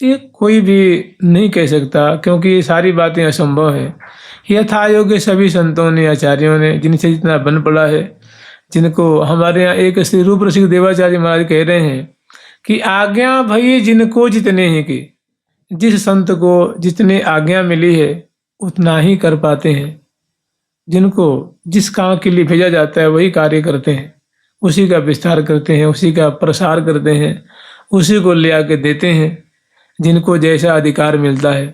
ये कोई भी नहीं कह सकता, क्योंकि ये सारी बातें असंभव है। यथा योग्य सभी संतों ने, आचार्यों ने, जिनसे जितना बन पड़ा है, जिनको हमारे यहाँ एक श्री रूप रसिक देवाचार्य महाराज कह रहे हैं कि आज्ञा भई जिनको जितने हैं कि जिस संत को जितने आज्ञा मिली है उतना ही कर पाते हैं। जिनको जिस काम के लिए भेजा जाता है वही कार्य करते हैं, उसी का विस्तार करते हैं, उसी का प्रसार करते हैं, उसी को ले आके देते हैं जिनको जैसा अधिकार मिलता है।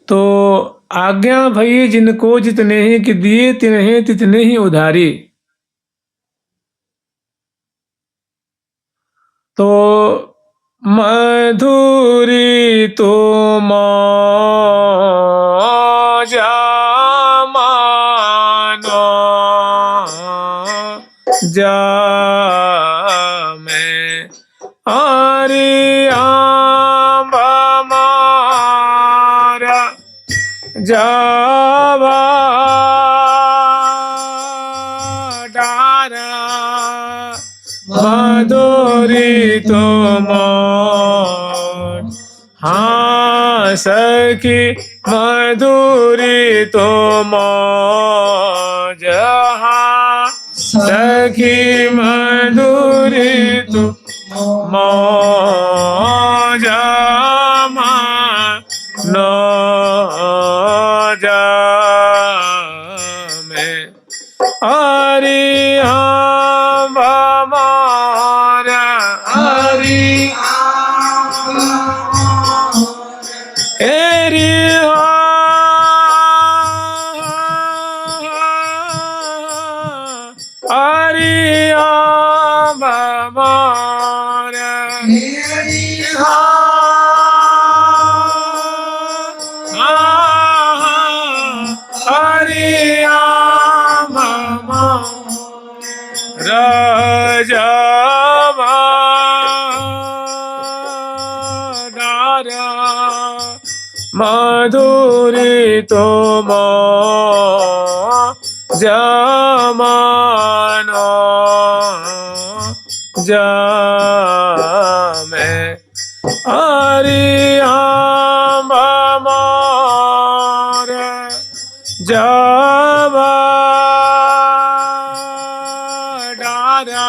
तो आज्ञा भई जिनको जितने ही कि दिए तिन्हें तितने ही उधारी। तो मधुरी तो जा मानो जा में हरि आंबा मारा जावा डारा मधुरी तुम हाँ सखी मधुरी तुम जहाँ सखी मधुरी तुम जमा नो जा में हरि मधुरी तुम जमानो जा में हरि आंबा मारा जावा डारा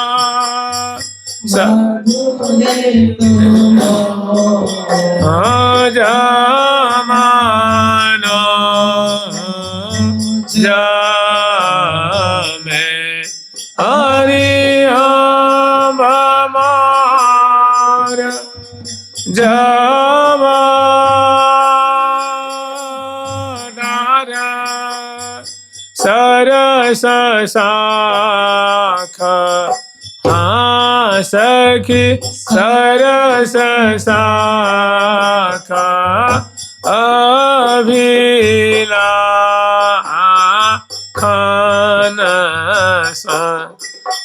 जमानो जा में हरि आंबा मारा जावा डारा सरस शाखा हाँ सखी सरस शाखा अभिला खान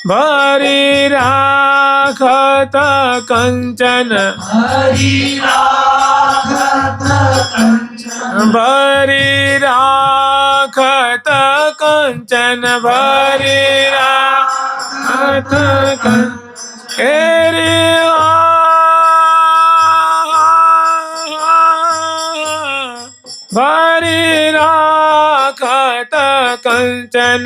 भरी राखत कंचन भरी राखत कंचन भरी राखत भरी राखत कंचन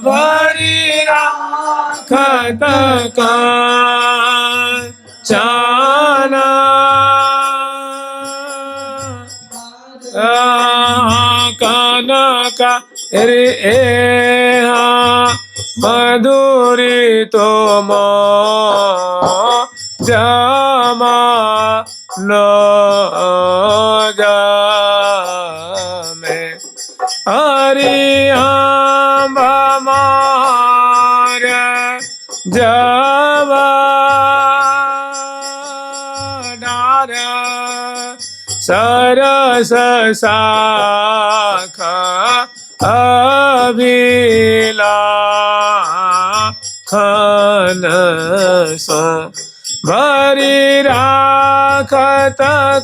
भरी राखत कंचन कनका रे मधुरी तुम जमा नो जा में हरि आंबा मारा जावा डारा सरस शाखा अभिला खान भरी राखत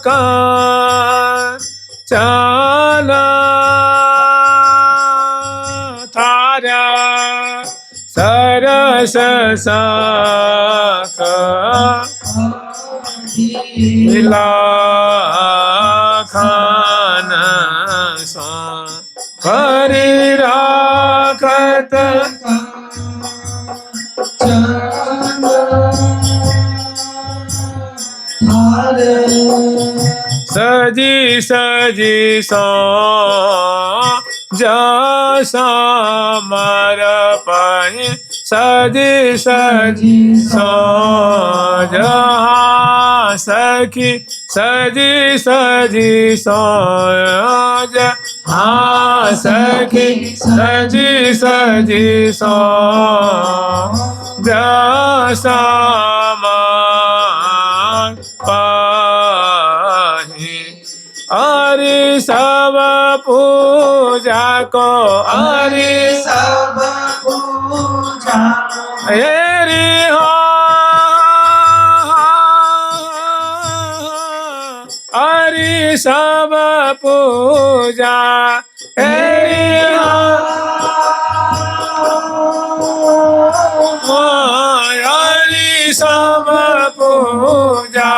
कंचन थारा सरस रस साख मिला खान सा हरि राखत सजी सजी सो जसा मर पाए सजी सजी सो जहाँ सखी सजी सजी सो जहाँ सखी सजी सजी सो जसा मान पाही अरे सब पूजा को अरे सब पूजा हेरी हो अरे सब पूजा हेरी हो अरे सब पूजा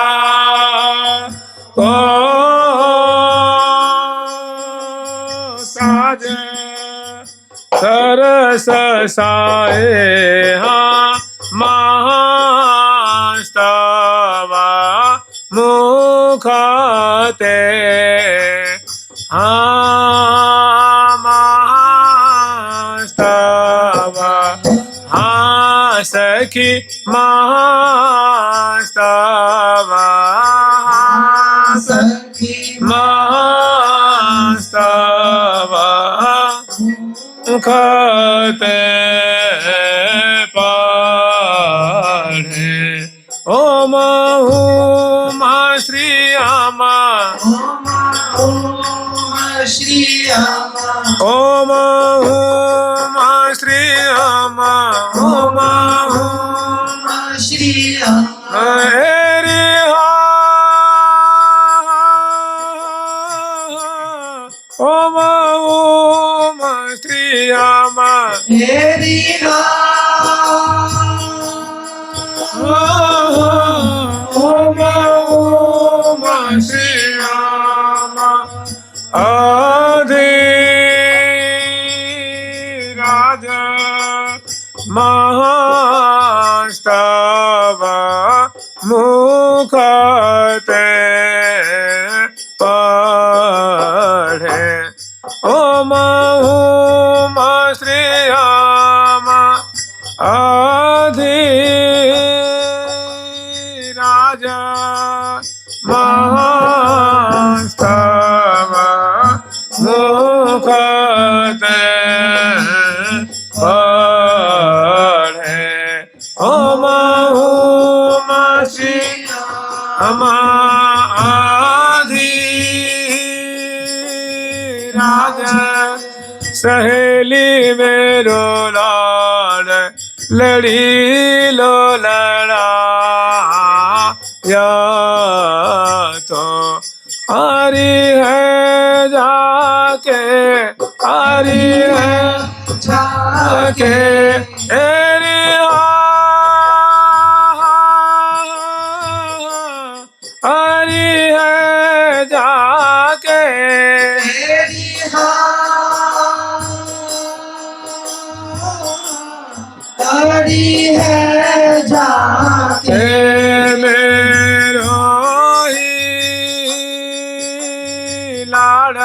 को साज सरस साए हाँ महास्तवा मुखते हाँ महास्तवा हाँ सखी महास्तवा सखी महास्तवा मुखते पढ़े ओम उमा श्री अमा श्री ओम उमा श्री अमा ओम श्री हेरी हो ओम उमा श्री अमा हेरी ओम उमा श्री अमा अधिराज महास्तवा मुखते पढ़े ओम उमा श्री अमा अधिराज महास्तवा मुखते पढ़े ओम उमा श्री अमा अधिराज सहेली मेरो लाल लड़ी लो लड़ा या तो आरी है जाके आरी है जाके एरी आरी है जाके हरी है जाके मेरो ही लाड़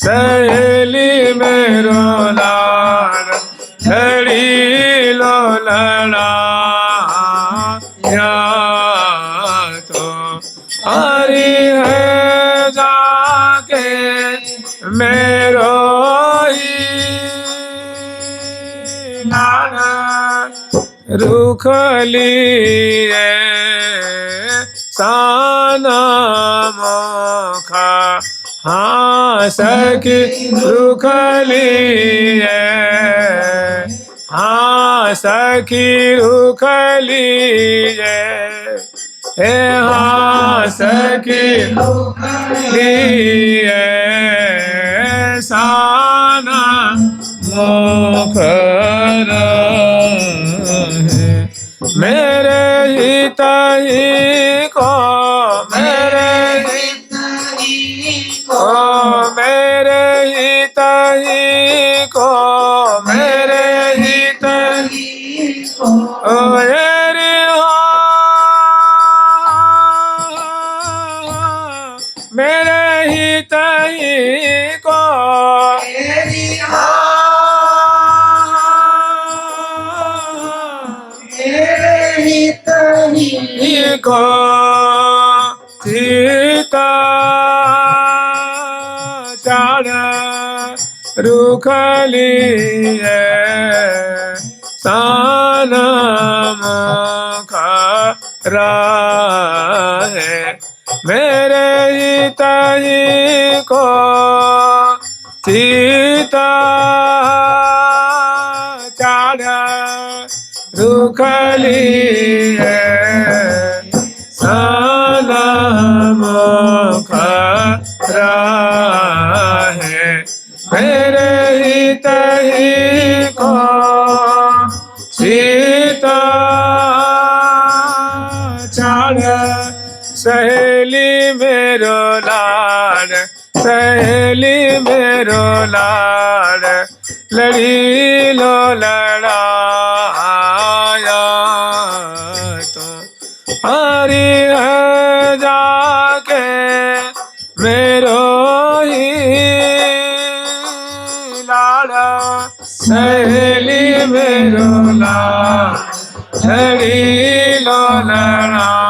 सहेली मेरो लाड़ लड़ी लो लड़ा या तो हरी है जाके मेरो ही लाड़ रुखलिए साना मोखा हाँ सखी रुखलिए हाँ सखी रुखलिए हे हाँ सखी रुखलिए साना मोखरा को तेरी मेरे हित ही को सीता चाड़ रुखली है सान मुख है मेरे हित ही को सीता चाड़ रुखली है सान मुख है मेरे हित ही को सीता चाड़ सहेली मेरो लाड सहेली मेरो लाड लड़ी लो लड़ाया तो हरि है जाके मेरो ही लाड़ा सहेली मेरो लाड लड़ी लो लड़ाया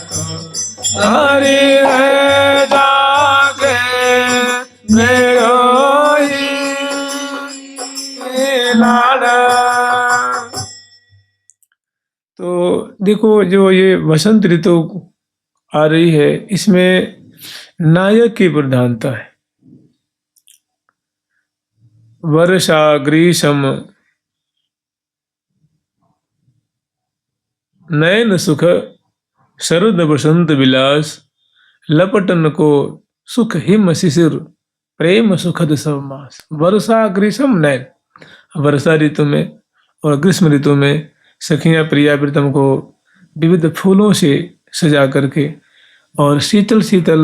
तो हरि है जाके मेरो ही लाड़ा। तो देखो जो ये वसंत ऋतु आ रही है इसमें नायक की प्रधानता है। वर्षा ग्रीष्म नयन सुख शरद बसंत विलास लपटन को सुख हिम शिशिर प्रेम सुखद सब मास। वर्षा ग्रीष्म नयन वर्षा ऋतु में और ग्रीष्म ऋतु में सखियां प्रिया प्रीतम को विविध फूलों से सजा करके और शीतल शीतल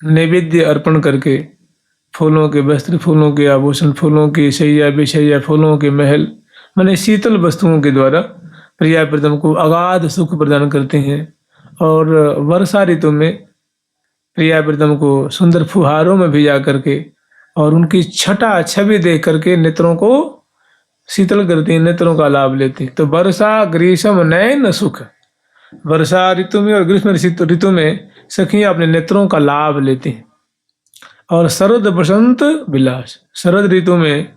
नैवेद्य अर्पण करके फूलों के वस्त्र फूलों के आभूषण फूलों की शैया बिछैया फूलों के महल माने शीतल वस्तुओं के द्वारा प्रिया प्रीतम को अगाध सुख प्रदान करते हैं। और वर्षा ऋतु में प्रिया प्रीतम को सुंदर फुहारों में भिजा करके और उनकी छटा छवि देख करके नेत्रों को शीतल करती हैं, नेत्रों का लाभ लेती हैं। तो वर्षा ग्रीष्म नयन सुख वर्षा ऋतु में और ग्रीष्म ऋतु में सखियां अपने नेत्रों का लाभ लेती हैं। और शरद बसंत विलास शरद ऋतु में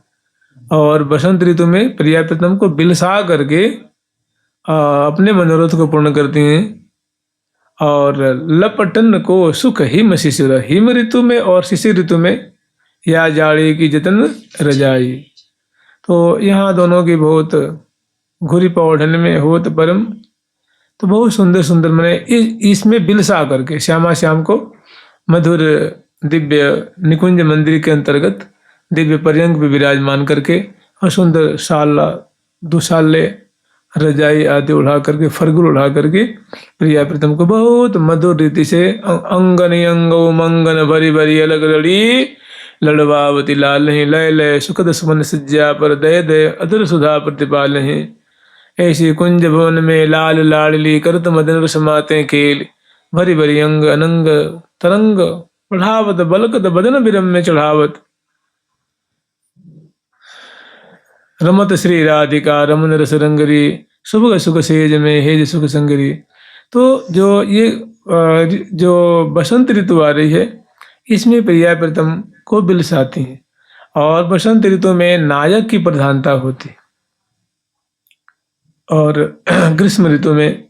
और बसंत ऋतु में प्रिया प्रीतम को बिलसा करके अपने मनोरथ को पूर्ण करती हैं। और लपटन को सुख हिम शिशिर हिम ऋतु में और शिशिर ऋतु में या जाड़ी की जतन रजाई। तो यहाँ दोनों की बहुत घुरी पौढ़न में होत परम। तो बहुत सुंदर सुंदर मैंने इसमें बिलसा करके श्यामा श्याम को मधुर दिव्य निकुंज मंदिर के अंतर्गत दिव्य पर्यंक में विराजमान करके और सुंदर शाला दुशाले रजाई आदि उड़ा करके फरगुल उड़ा करके प्रिया प्रीतम को बहुत मधुर रीति से अंगन अंगो मंगन भरी भरी अलग लड़ी लड़वावती लाल नहीं लय लय सुखद सुमन सज्जा पर दय दय अधुर सुधा प्रतिपाल नहीं। ऐसी कुंज भवन में लाल लाडली करत मदन रसमाते खेल भरी भरी अंग अनंग तरंग बढ़ावत बलकत बदन बिरम में चढ़ावत रमत श्री राधिका रमन रस रंगरी सुबह सुख सेज में हेज सुख संगरी। तो जो ये जो बसंत ऋतु आ रही है इसमें प्रिया प्रीतम को बिलसाती हैं और बसंत ऋतु में नायक की प्रधानता होती है और ग्रीष्म ऋतु में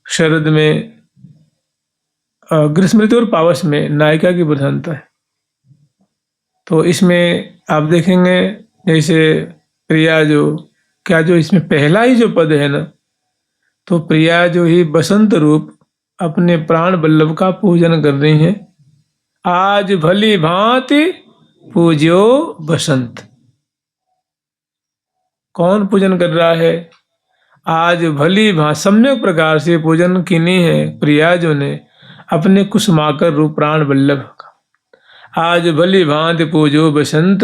शरद में ग्रीष्म ऋतु और पावस में नायिका की प्रधानता है। तो इसमें आप देखेंगे जैसे प्रिया जो क्या जो इसमें पहला ही जो पद है ना तो प्रिया जो ही बसंत रूप अपने प्राण वल्लभ का पूजन कर रही हैं। आज भली भांति पूज्यो बसंत। कौन पूजन कर रहा है? आज भली भांति सम्यक प्रकार से पूजन किनी है प्रिया जो ने अपने कुसुमाकर रूप प्राण वल्लभ का। आज भली भांति पूजो बसंत।